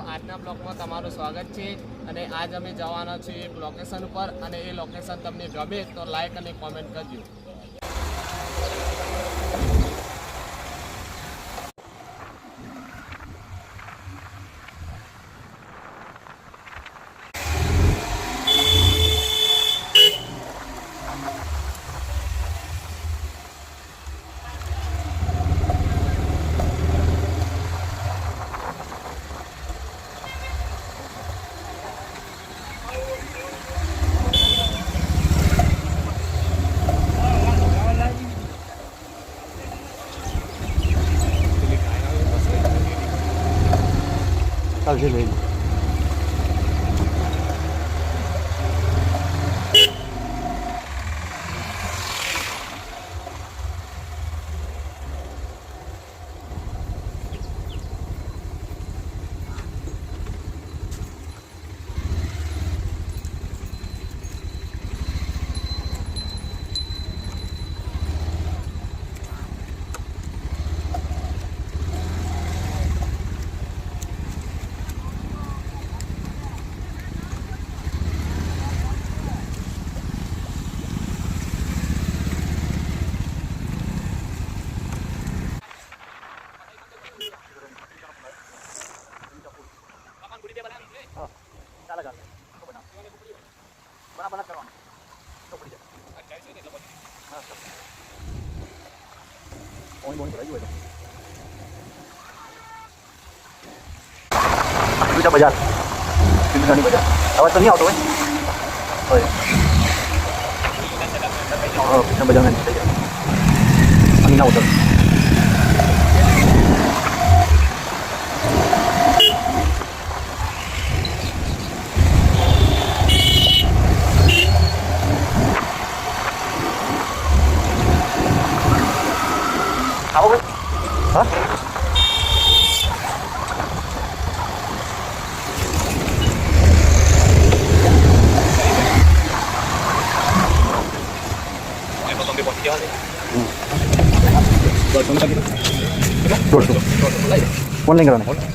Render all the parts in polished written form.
આજના બ્લોગમાં તમારું સ્વાગત છે અને આજ અમે જવાના છીએ એક લોકેશન ઉપર અને એ લોકેશન તમને ગમે તો લાઈક અને કોમેન્ટ કરજો. ચાલશે લઈ બજાર બજાર અવાજ તો નહીં આવતો હોય બજાર ના ઉતર આવો હા ऑनलाइन कराना है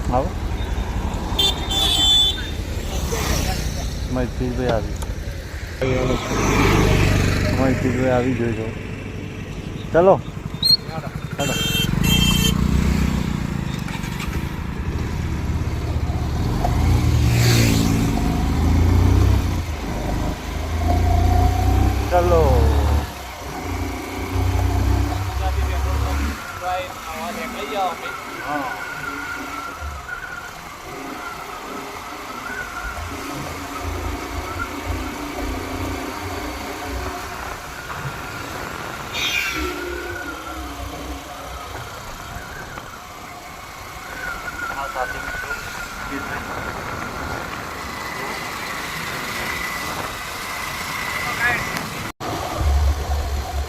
आओ मैं चीज पे आ गई તમારી ચીજ આવી જોઈજો. ચલો ચાલો ચલો હા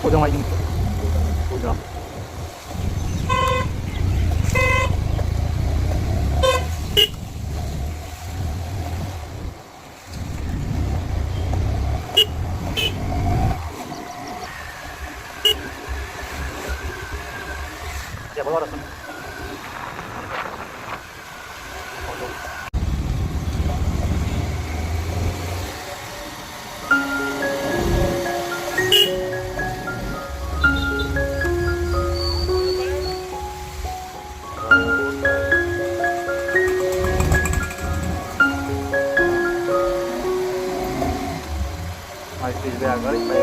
고정 화이팅 고정 야 뭐 알았어 Be agora e vai.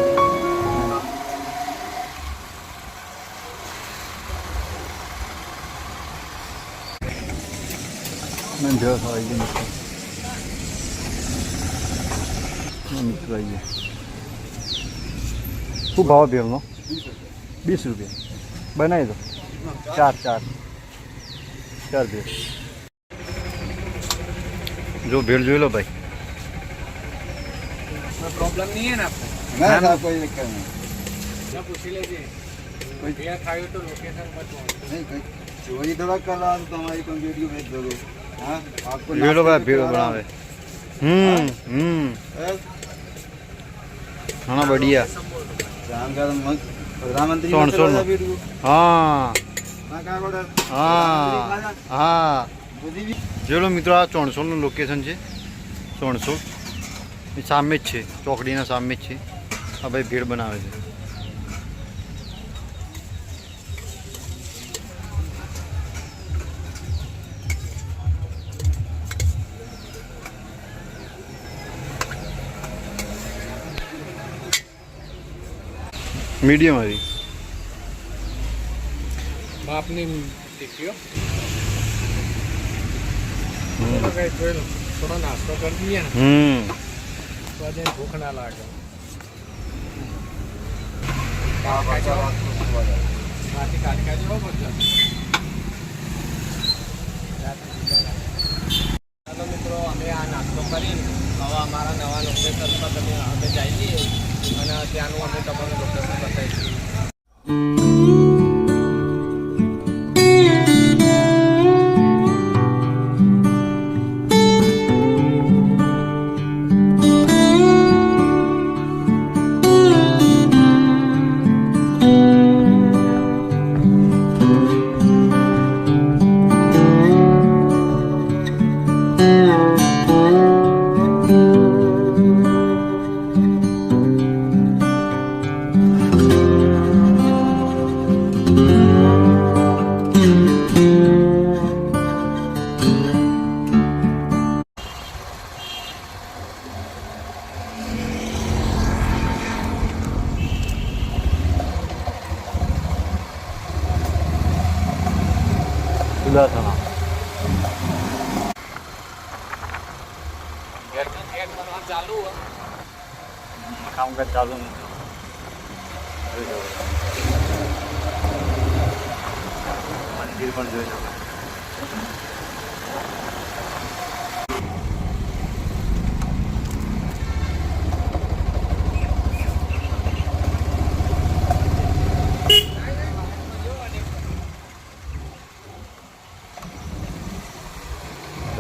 Não deu só aí dentro. Não me traía. खूब भाव भेल नो 20 रुपया बनाई दो चार भेल जो भेल जो लो भाई प्रॉब्लम नहीं है ना आपको ना पूछ लीजिए नहीं कहीं चोरी थोड़ा कर रहा हूँ तुम्हारी कोई वीडियो भेज दोगे हाँ आपको वीडियो का वीडियो बनावे हाँ बढ़िया जानकार प्रधानमंत्री सुन वीडियो हाँ हाँ कहाँ कोड़ा हाँ हाँ ચલો મિત્રો આ ચોણસોલનું લોકેશન છે ચોણસોલ એ સામે જ છે ચોકડીના સામે જ છે આ ભાઈ ભેળ બનાવે છે મીડિયમ હતી બાપની ટીકીઓ થોડો નાસ્તો કરી દઈએ ને તો આજે ભૂખ ના લાગે બાકી કાઢી કાઢી બહુ બધું ચાલો મિત્રો અમે આ નાસ્તો કરીને હવે અમારા નવા લોકેશન પર અમે જઈએ અને ત્યાંનું અમે તમને લોકેશન બતાવીશું ઉલ્લાસના ગેટ બનવા ચાલુ હોય કામકાજ ચાલુ નથી મંદિર પણ જોઈ શકો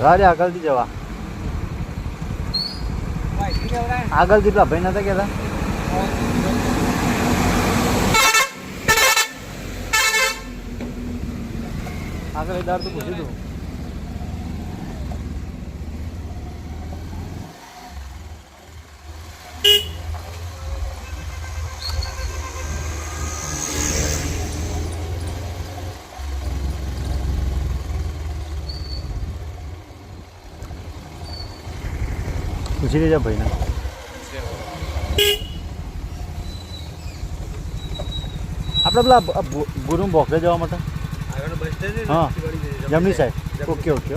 રાજા આગળથી જવા આગળથી પેલા ભાઈ નતા કહેતા આગળ એ દાર તો પૂછી દઉં પૂછી લેજા ભાઈને આપણે પેલા ગુરુ બોકરે જવા માટે હા જમણી સાઈડ ઓકે ઓકે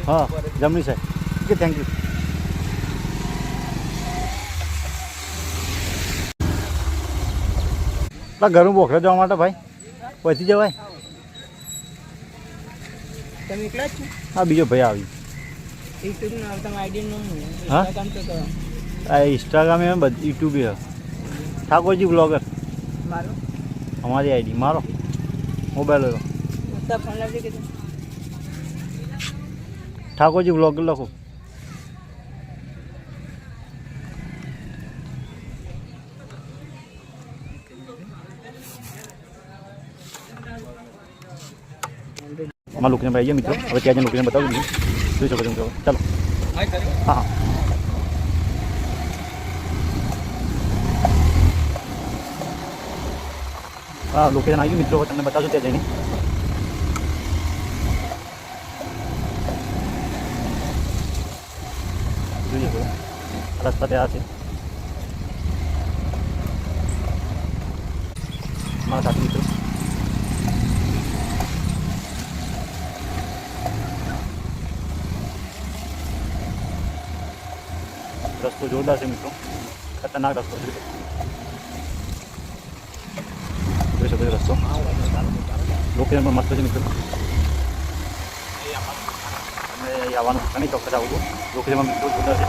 હા જમણી સાઈડ ઓકે થેન્ક યુ પેલા ઘરું બોકરે જવા માટે ભાઈ પહોંચી જવાય તમે એકલા જ છો હા બીજો ભાઈ આવી યુટ્યુબનું નામ તમે આઈડી નું હા? ઇન્સ્ટાગ્રામ તો કરો આ ઇન્સ્ટાગ્રામ એમ બધી યુટ્યુબ છે ઠાકોરજી બ્લોગર મારો અમારી આઈડી મારો મોબાઈલ હતો ઉત્તર ફોન લાવજે કે ઠાકોરજી બ્લોગર લખો અમારા લોકોને ભાઈ મિત્રો હવે ત્યાં જઈને લોકોને બતાવી દીધું જોઈ શકો છો મિત્રો ચાલો હા હા લોકેશન આવી ગયું મિત્રો હવે તમને બતાવજો ત્યાં જઈને જોઈ શકો રસ્તા ત્યાં છે મારા સાથે મિત્રો રસ્તો જોરદાર છે મિત્રો ખતરનાક રસ્તો છે જોઈ શકો છો રસ્તો લોકેશન પણ મસ્ત છે મિત્રો અને આવવાનું ઘણી ચોક્કસ આવું છું લોકેશનમાં મિત્રો જોરદાર છે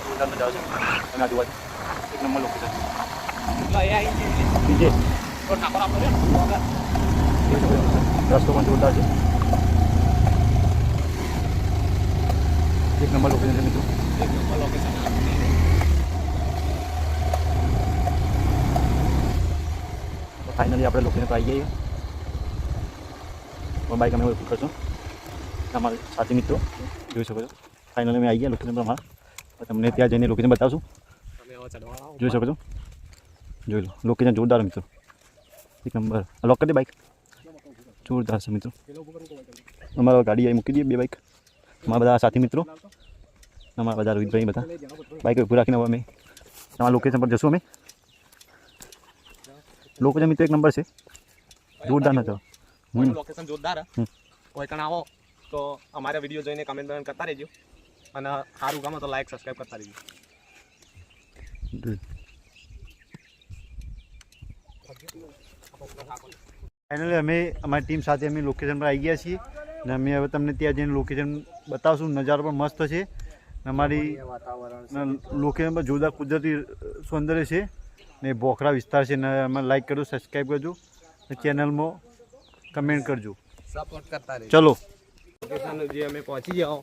જોરદાર મજા આવશે તમે આજુબાજુ એક નંબર લોકેશન બીજે તો ઠાકોર આપણો છે ને, રસ્તો પણ જોરદાર છે. એક નંબર લોકેશન છે મિત્રો. એક નંબર લોકેશન આપણી. તો ફાઇનલી આપણે લોકેશન પર આવી ગયા. બાઇક અમે ઉપયોગ કરશું. અમારા સાથી મિત્રો જોઈ શકો છો. ફાઇનલી અમે આવી ગયા લોકેશન પર અમારા. તમને ત્યાં જઈને લોકેશન બતાવશું. તમે હવે ચડવા આવો. જોઈ શકો છો. જોઈ લો લોકેશન જોરદાર મિત્રો. એક નંબર. લોક કરી દે બાઇક. જોરદાર છે મિત્રો. અમારા ગાડી અહીં મૂકી દઈએ 2 બાઇક. અમારા બધા સાથી મિત્રો, અમારા બધા રોહિતભાઈ બધા બાઇક ઊભી રાખીને હવે અમે તમારા લોકેશન પર જશું. અમે લોકેશન મિત્રો એક નંબર છે. જોરદાર નથી. લોકેશન જોરદાર કોઈ કણ આવો તો અમારા વિડીયો જોઈને કમેન્ટ કરતા રહેજો અને સારું ગમે તો લાઈક સબસ્ક્રાઈબ કરતા રહેજો. ફાઇનલી અમે અમારી ટીમ સાથે અમે લોકેશન પર આવી ગયા છીએ અને અમે હવે તમને ત્યાં જઈને લોકેશન બતાવશું. નજારો પણ મસ્ત છે. અમારી લોકેશન પર જોરદાર કુદરતી સૌંદર્ય છે ને બોખરા વિસ્તાર છે. ને અમે લાઈક કરજો, સબસ્ક્રાઈબ કરજો, ચેનલમાં કમેન્ટ કરજો. સપોર્ટ કરતા રહેજો. ચલો લોકેશન જે અમે પહોંચી જાઓ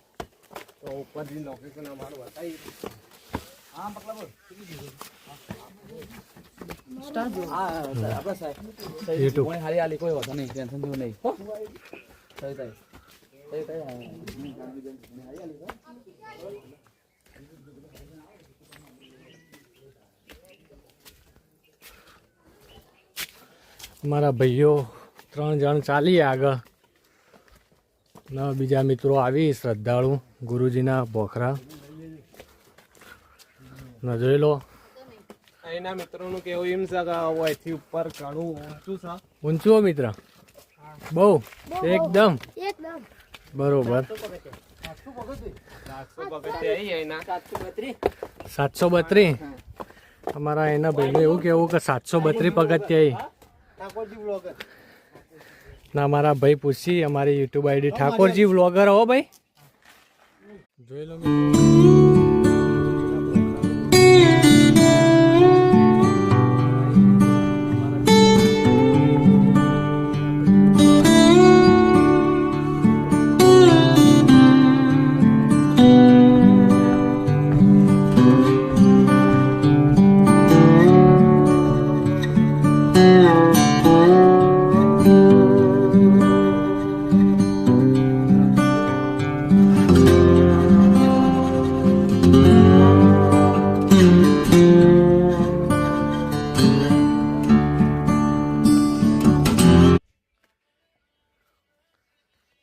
તો ઉપર જે લોકેશન અમારું બતાવી. હા મતલબ કોઈ હારી હાલી કોઈ વધુ નહીં, ટેન્શન જેવું નહીં. મારા ભાઈઓ 3 જણ ચાલીએ આગળ ને બીજા મિત્રો આવી શ્રદ્ધાળુ ગુરુજીના બોખરા ન જોઈ લો. અહીંના મિત્રોનું કેવું એમ છે કે અહીંથી ઉપર ઘણું ઊંચું છે. ઊંચું મિત્ર બહુ એકદમ બરોબર. 732 અમારા એના ભાઈનું એવું કેવું કે 732 પગથિયા ના મારા ભાઈ પૂછી અમારી યુટ્યુબ આઈડી ઠાકોરજી વ્લોગર હો ભાઈ. જોઈ લો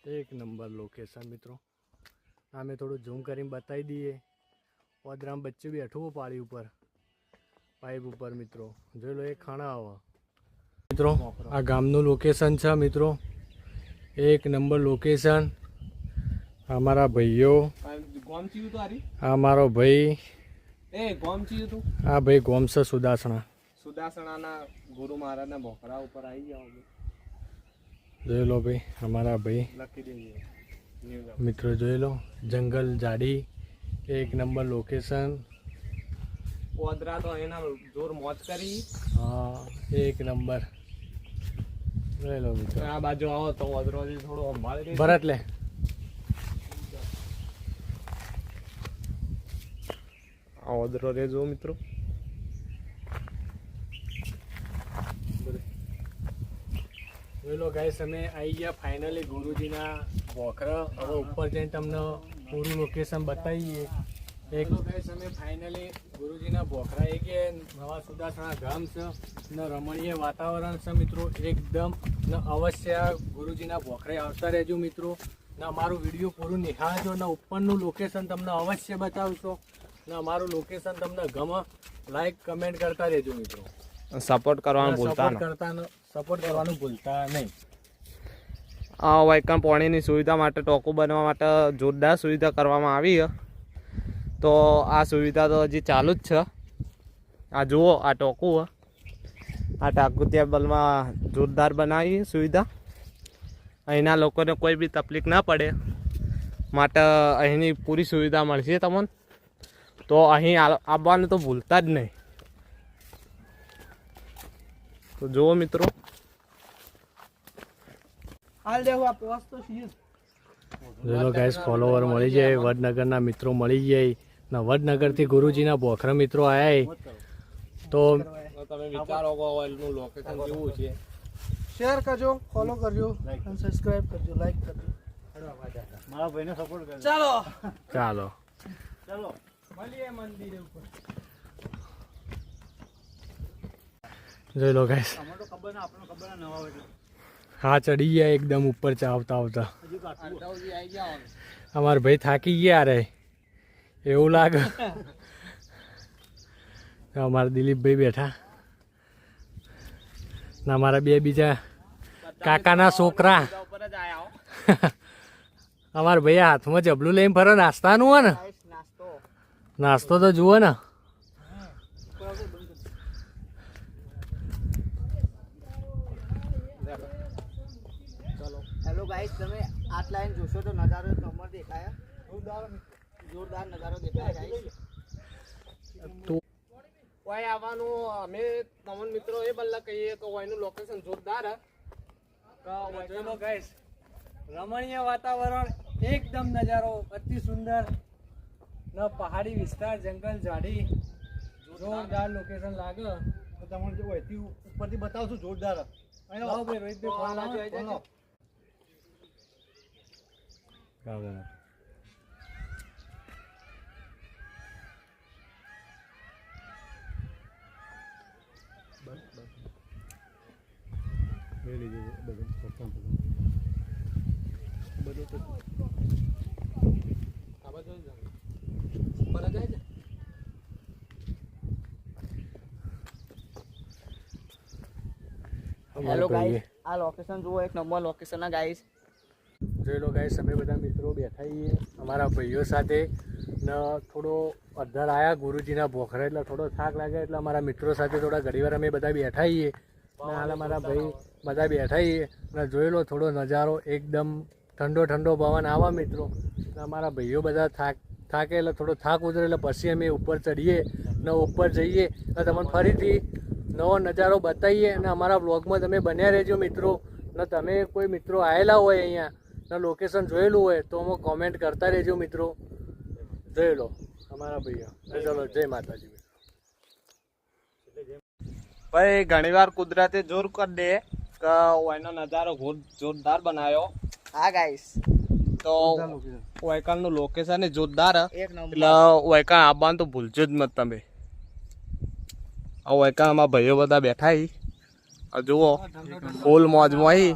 એક નંબર લોકેશન મિત્રો. અમે થોડું ઝૂમ કરીને બતાવી દઈએ. ઓદરામ બચ્ચું બેઠું પાળી ઉપર પાઇપ ઉપર મિત્રો. જોઈ લો એક ખાણા આવા મિત્રો. આ ગામનું લોકેશન છે મિત્રો. એક નંબર લોકેશન. અમારા ભાઈઓ, ગોમ ચીયું તો હારી. આ મારો ભાઈ, એ ગોમ ચીયું તું. આ ભાઈ ગોમ છે સુદાસણા. સુદાસણાના ગુરુ મહારાજના બોખરા ઉપર આવી જાઓ. જોઈ લો ભાઈ અમારા ભાઈ લખી દેજો મિત્રો. જોઈ લો જંગલ જાડી. એક નંબર લોકેશન. ઓદરા તો એના જોર મોજ કરી. હા એક નંબર. જોઈ લો મિત્રો. આ બાજુ આવો તો ઓદરો થોડો સંભાળી દે. ભરત લે આ ઓદરો રેજો મિત્રો. જોઈ લો ગાઈસ અમે આવી ગયા ફાઇનલી ગુરુજીના બોખરા. હવે ઉપર જઈને તમને પૂરું લોકેશન બતાવીએ. એક ગાઈસ અમે ફાઇનલી ગુરુજીના બોખરા આવી ગયા. નવા સુદાસણા ગામ છે ને રમણીય વાતાવરણ છે મિત્રો એકદમ. ને અવશ્ય ગુરુજીના બોખરે આવતા રહેજો મિત્રો. ને અમારું વિડીયો પૂરું નિહાળજો ને ઉપરનું લોકેશન તમને અવશ્ય બતાવશો. ને અમારું લોકેશન તમને ગમે લાઈક કમેન્ટ કરતા રહેજો મિત્રો. સપોર્ટ કરવાનું ભૂલતા સપોર્ટ કરવાનું ભૂલતા નહીં. આ વાયકણ પાણીની સુવિધા માટે ટોકું બનવા માટે જોરદાર સુવિધા કરવામાં આવી છે. તો આ સુવિધા તો હજી ચાલુ જ છે. આ જુઓ આ ટોકું આ ટાંકું ટેબલમાં જોરદાર બનાવી સુવિધા. અહીંના લોકોને કોઈ બી તકલીફ ના પડે માટે અહીંની પૂરી સુવિધા મળશે તમને. તો અહીં આવવાનું તો ભૂલતા જ નહીં. તો જુઓ મિત્રો, હાલ દેવું આ પોસ્ટ તો છીએ જોઈ લો ગાઈસ, ફોલોવર મળી જાય, વડનગરના મિત્રો મળી જાય ને વડનગરથી ગુરુજીના બોખરા મિત્રો આયા તો તમે વિચારો કે ઓઇલનું લોકેશન કેવું છે. શેર કરજો, ફોલો કરજો અને સબસ્ક્રાઇબ કરજો, લાઈક કરજો. મારા ભાઈને સપોર્ટ કરજો. ચાલો ચાલો. ચાલો મળીએ મંદિરે ઉપર. જોઈ લો ગાઈસ, અમને તો ખબર ના, આપણને ખબર ના નવા હોય એટલે હા ચડી ગયા એકદમ ઉપર આવતા આવતા. હજુ કાઢવું. અમારા ભાઈ થાકી ગયા રે એવું લાગે. અમારા દિલીપભાઈ બેઠા ના અમારા બે બીજા કાકાના છોકરા. અમારા ભાઈ હાથમાં જબલું લઈને ફરે, નાસ્તાનું હોય ને, નાસ્તો તો જુઓ ને. હેલો ગાઈસ, તમે આટલા લાઈન જોશો તો નજારો એક નંબર દેખાય. જોરદાર નજારો દેખાય ગાઈસ. ઓય આવવાનું અમે તમને મિત્રો એ બલ્લા કહીએ કે ઓયનું લોકેશન જોરદાર જોઈ ગાઈસ, રમણીય વાતાવરણ, એકદમ નજારો અતિ સુંદર ન પહાડી વિસ્તાર, જંગલ ઝાડી, જોરદાર લોકેશન લાગે. તો તમને જો અહીંથી ઉપરથી બતાવશું જોરદાર. અહીં લાવો ભાઈ, રોહિતભાઈ ફોન લાવો. ફોન લાવો. હેલો ગાઈસ, આ લોકેશન જુઓ, એક નંબર લોકેશન ના ગાઈસ. જોઈ લો ગાઈસ, અમે બધા મિત્રો બેઠા છીએ અમારા ભાઈઓ સાથે ને થોડો અધર આવ્યા ગુરુજીના ભોખરા એટલે થોડો થાક લાગે એટલે અમારા મિત્રો સાથે થોડા ઘડીવાર અમે બધા બેઠા છીએ ને હાલ અમારા ભાઈ બધા બેઠા છીએ ને જોઈ લો થોડો નજારો, એકદમ ઠંડો ઠંડો પવન આવા મિત્રો ને અમારા ભાઈઓ બધા થાકે એટલે થોડો થાક ઉતરે એટલે પછી અમે ઉપર ચડીએ ને ઉપર જઈએ ને તમને ફરીથી નવો નજારો બતાવીએ અને અમારા બ્લોગમાં તમે બન્યા રહેજો મિત્રો. ને તમે કોઈ મિત્રો આવેલા હોય અહીંયા ને લોકેશન જોયેલું હોય તો અમને કોમેન્ટ કરતા રહેજો મિત્રો. જોઈ લો અમારા ભાઈઓ. ચલો, જય માતાજી. ભાઈ ઘણીવાર કુદરતે જોર કરી દે કે ઓયનો નજારો જોરદાર બનાવ્યો. હા ગાઈસ, તો ઓયકાલનું લોકેશન એ જોરદાર એક નંબર. એટલે ઓયકા આવવાનું તો ભૂલજો જ મત તમે. આ ઓયકામાં ભાઈઓ બધા બેઠા હી. આ જુઓ ફૂલ મોજમાં હી.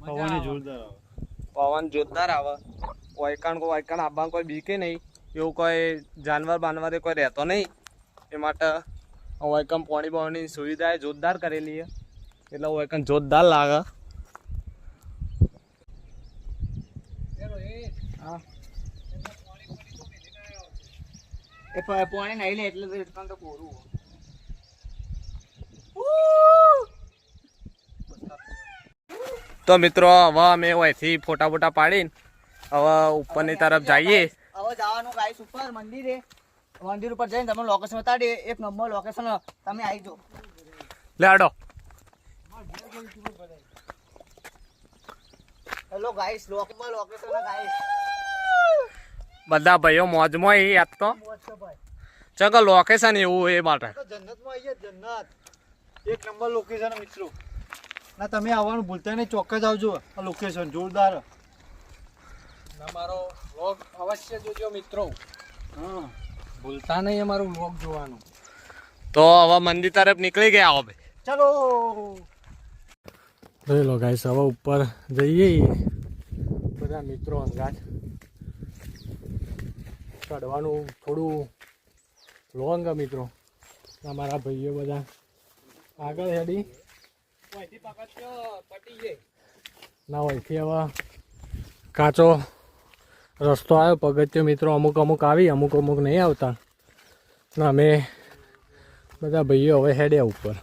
પવન જોરદાર આવે. પવન જોરદાર આવે. ઓયકાણ આવવાનું કોઈ બીકે નહીં, એવું કોઈ જાનવર બાનવર કોઈ રહેતો નહીં. એ માટે ઓયકમ પાણી પાણીની સુવિધા જોરદાર કરેલી છે એટલે ઓયકમ જોરદાર લાગે. એ પાણી નહીં લે એટલે તો કોરું. તો મિત્રો હવે અમે અહીંથી ફોટા બોટા પાડીને હવે ઉપરની તરફ જઈએ. હવે જવાનું ગાઈસ ઉપર મંદિરે. મંદિર ઉપર જઈને તમે લોકેશન બતાડીએ, એક નંબર લોકેશન. તમે આવી જાઓ. લે આડો. Hello guys, location guys. બધા ભાઈઓ મોજમાં એ યાદ તો ચલો લોકેશન એવું એ માટે જન્નતમાં આવીએ, જન્નત એક નંબર લોકેશન મિત્રો. ના તમે આવવાનું ભૂલતા નહીં, ચોક્કસ આવજો. આ લોકેશન જોરદાર. અમારો વ્લોગ અવશ્ય જોજો મિત્રો. હા, ભૂલતા નહીં અમારું વ્લોગ જોવાનું. તો હવે મંદિર તરફ નીકળી ગયા હવે. ચાલો. જોઈ લો ગાઈસ, હવે ઉપર જઈએ બધા મિત્રો અંગાત. ચડવાનું થોડું લોંગ મિત્રો. અમારા ભાઈઓ બધા આગળ હેડી ના હોયથી હવે કાચો રસ્તો આવ્યો પગથિયો મિત્રો. અમુક આવી, અમુક નહીં આવતા ને અમે બધા ભાઈઓ હવે હેડ્યા ઉપર.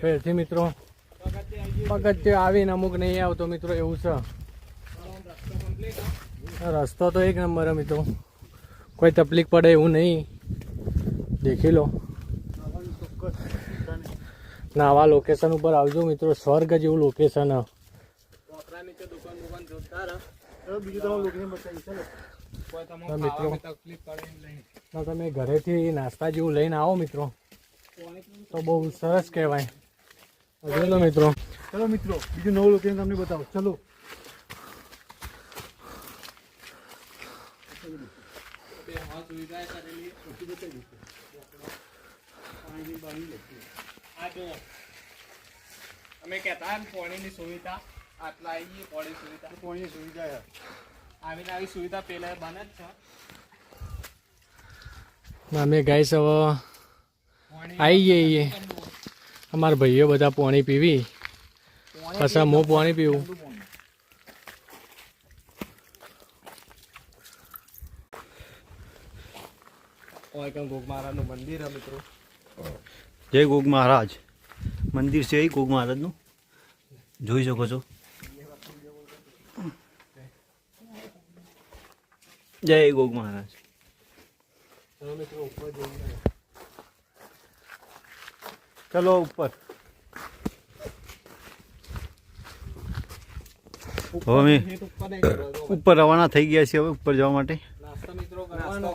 ફેરથી મિત્રો પગથિયો આવીને અમુક નહીં આવતો મિત્રો, એવું છે. રસ્તો તો એક નંબર મિત્રો. કોઈ તકલીફ પડે એવું નહીં. દેખી લો. ના આવા લોકેશન ઉપર આવજો મિત્રો, સ્વર્ગ જેવું લોકેશન. મિત્રો તમે ઘરેથી નાસ્તા જેવું લઈને આવો મિત્રો તો બહુ સરસ કહેવાય. જોઈ લો મિત્રો. ચલો મિત્રો બીજું નવું લોકેશન તમને બતાવો. ચલો અમે કહેતા પાણીની સુવિધા આટલા આવી પાણી સુવિધા પાણીની સુવિધા આવીને આવી સુવિધા પહેલા બને જ છે. અમે ગાઈસ હવે આવી જઈએ. અમારા ભાઈઓ બધા પાણી પીવી, પછી હું પાણી પીવું. ગોગ મહારાજનું મંદિર છે મિત્રો. જય ગોગ મહારાજ મંદિર છે એ ગોગ મહારાજનું જોઈ શકો છો. જય ગોગ મહારાજ. ચલો ઉપર. હવે અમે ઉપર રવાના થઈ ગયા છીએ હવે ઉપર જવા માટે. નાસ્તો મિત્રો કરવાનો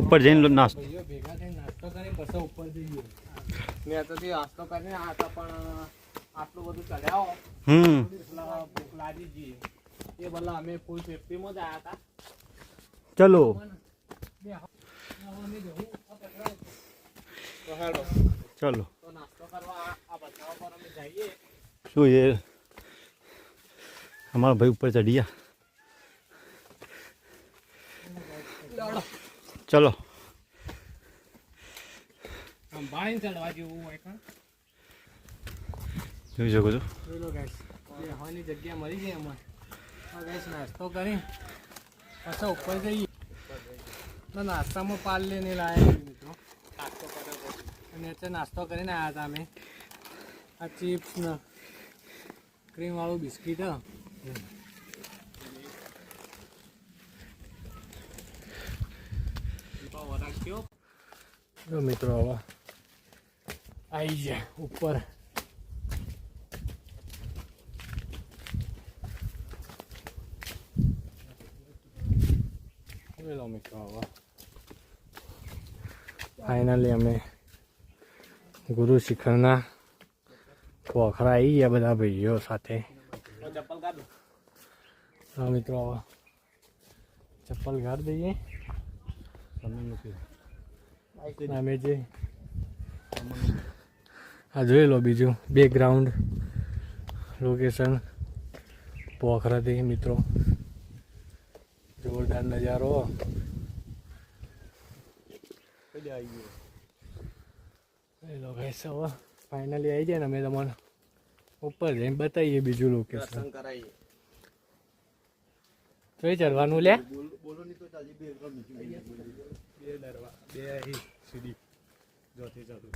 ઉપર જઈને નાસ્તો ભાઈઓ ભેગા થઈને નાસ્તો કરીને પછી ઉપર જઈએ. મેં તો નાસ્તો કરીને આ હતા પણ આટલું બધું ચડ્યા ભૂખ લાગી ગઈ એ ભલા અમે ફૂલ સેફટીમાં જ આવ્યા હતા. ચલો તો હેડો ચલો તો નાસ્તો કરવા આ બચાવ પર અમે જઈએ. શું એ અમારા ભાઈ ઉપર ચડી ગયા. ચલો અંબાણી ચડવા જેવું હોય કાં. જોઈ શકો છો. જોઈ લો ગાઈસ, બેહવાની જગ્યા મળી ગઈ અમારે. હા ગાઈસ, નાસ્તો કરી પાછા ઉપર જઈએ. તો નાસ્તામાં પાલ લઈને લાવ્યા મિત્રો. નાસ્તો કર્યો પછી અને અત્યારે નાસ્તો કરીને આવ્યા હતા અમે. આ ચિપ્સ ને ક્રીમવાળું બિસ્કીટ. જો મિત્રો હવે આવી જાય ઉપર. જોઈ લો મિત્રો હવે ફાઇનલી અમે ગુરુ શિખરના પોખરા આવી ગયા બધા ભાઈઓ સાથે. ચપ્પલ કાઢો. હા મિત્રો હવે ચપ્પલ કાઢી દઈએ. અમે જે આ જોઈ લો બીજું બેકગ્રાઉન્ડ લોકેશન પોખરાથી મિત્રો. જોરદાર નજારો. જોઈ લો ગાઈસ હવે ફાઇનલી આવી જાય ને અમે તમને ઉપર જઈને બતાવીએ બીજું લોકેશન. દર્શન કરાવીએ. જોઈ ચડવાનું લે. બે સીડી જોતી જતું.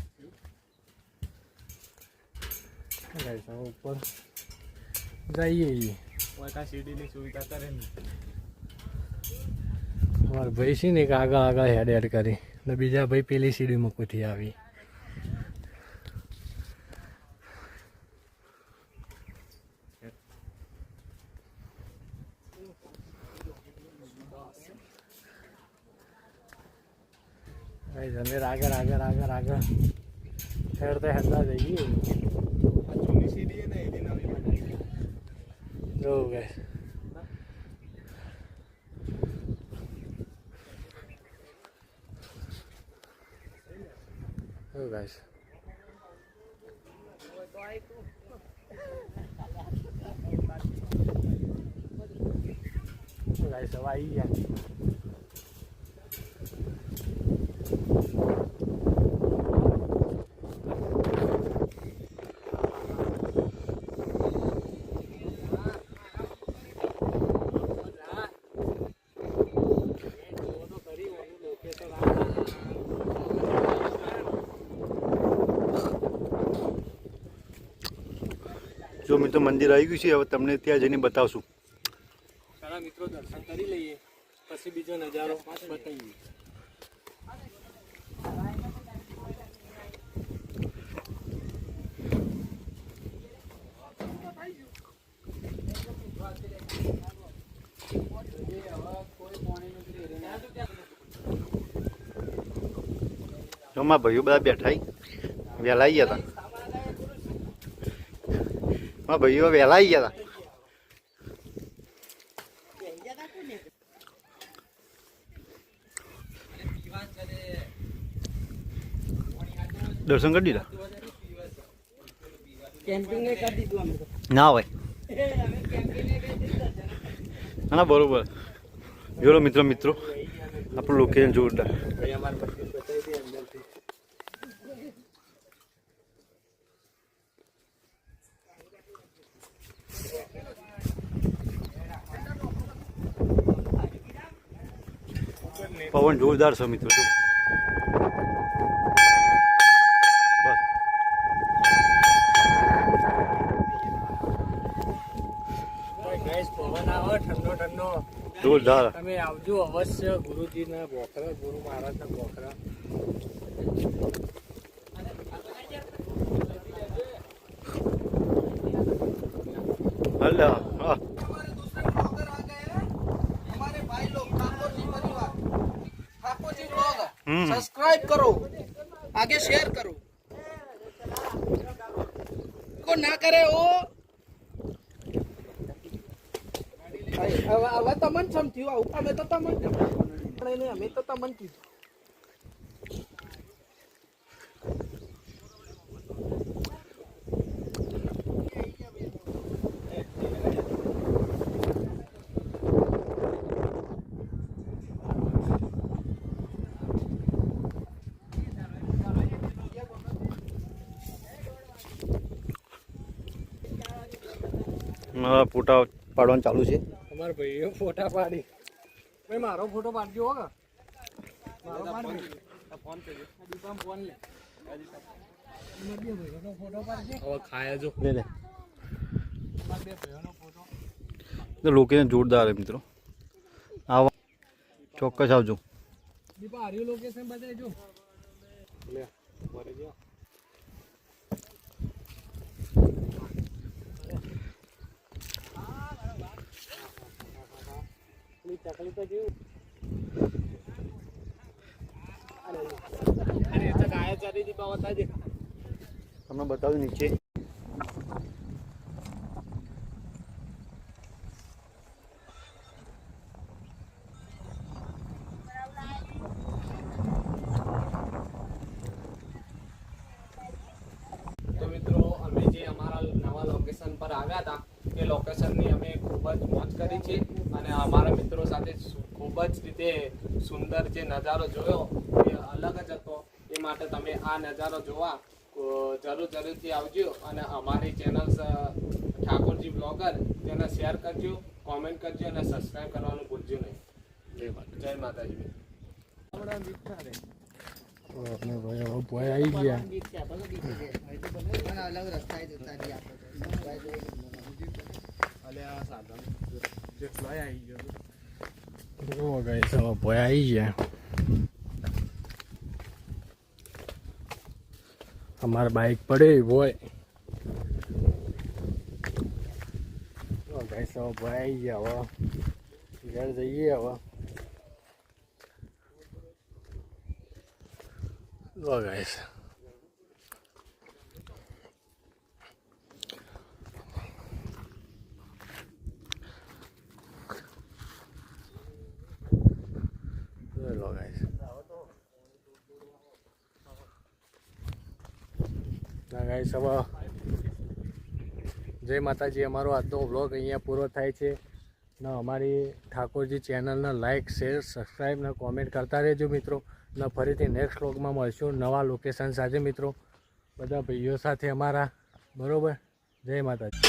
ગાઈસ હવે ઉપર જઈએ. કોઈ કાંઈ સીડીની સુવિધા કરે નહીં. અમારા ભાઈ છે ને એક આગળ હેડ કરી ને બીજા ભાઈ પેલી સીડીમાં કોથી આવી. અમે આગળ હેડતા જઈએ. જૂની સીડી ને એની નવી બનાવી. જો ગાઈસ guys. Guys, હવે આવી ગયા. જો મિત્રો મંદિર આવી ગયું છે, હવે તમને ત્યાં જઈને બતાવશું. સારા મિત્રો દર્શન કરી લઈએ પછી બીજો નજારો બતાવીએ. તો મારા ભાઈઓ બધા બેઠા વહેલા આવી ગયા હતા. મારા ભાઈઓ વહેલા આવી ગયા હતા. દર્શન કરી દીધા ના હોય ના બરોબર. જોડો મિત્રો આપણું લોકેશન જોરદાર. પવન જોરદાર છે મિત્રો. પવન આવે ઠંડો ઠંડો જોરદાર. તમે આવજો અવશ્ય ગુરુજીના બોખરા, ગુરુ મહારાજના બોખરા. અલ્લાહ હા. सब्सक्राइब करो, आगे शेयर करो, को ना करे वो હવે તમન સમજ્યું અમે તો તમન અમે તો તમન કીધું. ફોટા પાડવાનું ચાલુ છે. અમારા ભાઈઓ ફોટા પાડી. ભાઈ મારો ફોટો પાડજો હો. મારો પાડજો. ફોન કરજો. દીપામ ફોન લે. ફોટો પાડજો. હવે ખાયા જો. લે લે. મારા બે ભાઈઓનો ફોટો. તો લોકેશન જોરદાર છે મિત્રો. આવા ચોક્કસ આવજો. દીપા આર્યું લોકેશન બતાવજો. લે બરે જો. ચકલી તો જેવું. અરે એ તો ગાય ચારી દીપા બતાવજે. તમને બતાવું નીચે. તો મિત્રો અમે જે અમારા નવા લોકેશન પર આવ્યા હતા એ લોકેશનની અમે ખૂબ જ મોજ કરી છે અને અમારા મિત્રો સાથે ખૂબ જ રીતે સુંદર જે નજારો જોયો એ અલગ જ હતો. એ માટે તમે આ નજારો જોવા જરૂરથી આવજો અને અમારી ચેનલ ઠાકોરજી બ્લોગર તેને શેર કરજો, કોમેન્ટ કરજો અને સબસ્ક્રાઈબ કરવાનું ભૂલજો નહીં. જય માતાજી. આપણે ભાઈ હવે ભોય આવી ગયા. અલગ રસ્તા જતા રહ્યા આપણે. ભોય આવી ગયા. અમારે બાઇક પડે ભોય. ગાઈસ હવે ભોય આવી ગયા. હવે ઘર જઈએ. હવે ગાઈસ ગાઈસ હવે જય માતાજી. અમારો આજનો વ્લોગ અહીંયા પૂરો થાય છે ને અમારી ઠાકોરજી ચેનલને લાઇક, શેર, સબસ્ક્રાઈબ ને કોમેન્ટ કરતા રહેજો મિત્રો. ને ફરીથી નેક્સ્ટ વ્લોગમાં મળશું નવા લોકેશન સાથે મિત્રો, બધા ભાઈઓ સાથે અમારા. બરાબર. જય માતાજી.